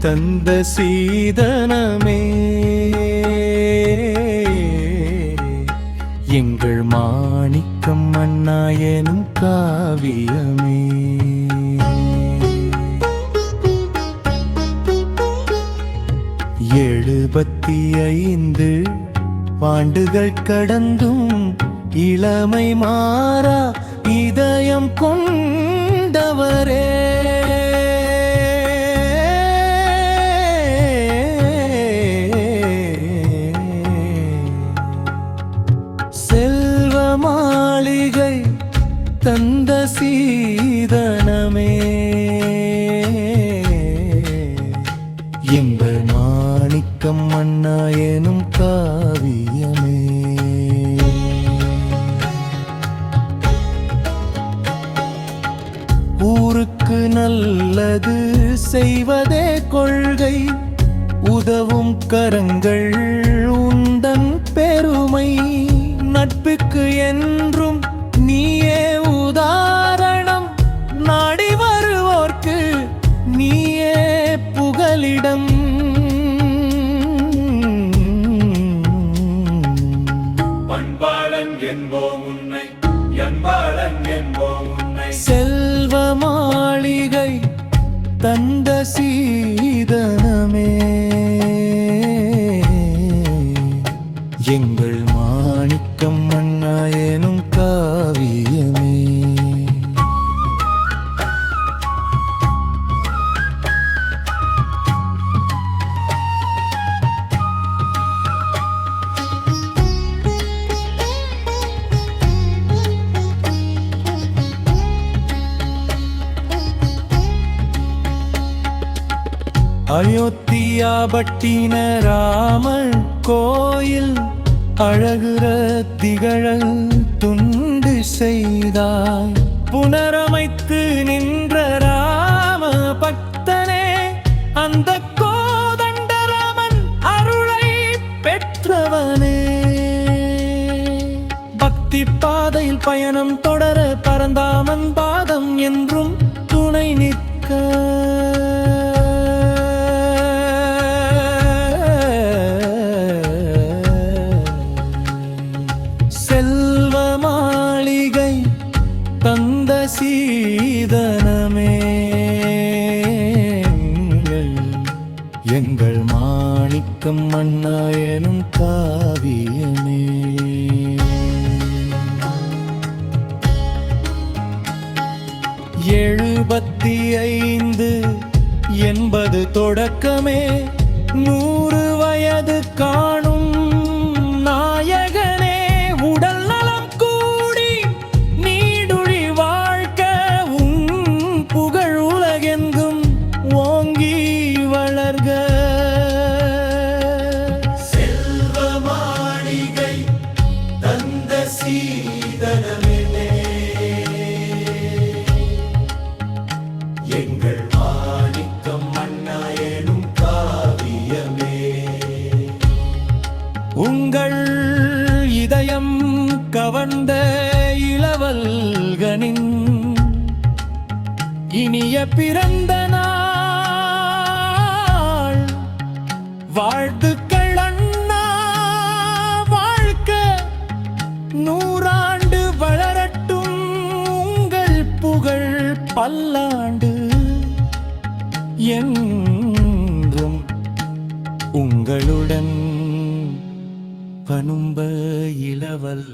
தந்த சீதனமே எங்கள் மாணிக்கம் அண்ணா எனும் காவியமே. 75 ஆண்டுகள் கடந்தும் இளமை மாறா இதயம் கொண்டவரே, செல்வ மாளிகை தந்த சீதனமே எங்கள் மாணிக்கம் அண்ணா எனும் காவியமே. ஊருக்கு நல்லது செய்வதே கொள்கை, உதவும் கரங்கள் உந்தன் பெருமை. நட்புக்கு என்றும் நீயே உதாரணம், நாடி வருவோர்க்கு நீயே புகலிடம். பண்பாளன் என்போம் உன்னை, என்பாளன் என்போம் உன்னை. செல்வ மாளிகை தந்த சீதனமே எங்கள் மாணிக்கம் அண்ணா எனும் காவியமே. அயோத்தியா பட்டின ராமன் கோயில் அழகுற திகழல் துண்டு செய்தாய். புனரமைத்து நின்ற ராம பக்தனே, அந்த கோதண்டராமன் அருளை பெற்றவனே. பக்தி பாதையில் பயணம் தொடர பரந்தாமன் பாதம் என்றும் துணை நிற்க. செல்வ மாளிகை தந்த சீதனமே எங்கள் மாணிக்கம் அண்ணா எனும் காவியமே. 75 80 தொடக்கமே 100 வயது காணும் நாயகனே. உடல் நலம் கூடி நீடுழி வாழ்க்க உன் புகழ் உலகெங்கும் ஓங்கி வளர்க. செல்வ மாளிகை தந்த சீதனமே எங்கள் மாணிக்கம் அண்ணா எனும் காவியமே. உங்கள் இதயம் கவர்ந்த இளவல்கனின் இனிய பிறந்த நாள் வாழ்த்துக்கள் அண்ணா. வாழ்க்க 100 ஆண்டு வளரட்டும், உங்கள் புகழ் பல்லாண்டு என்றும் உங்களுடன் பனும்ப இளவல்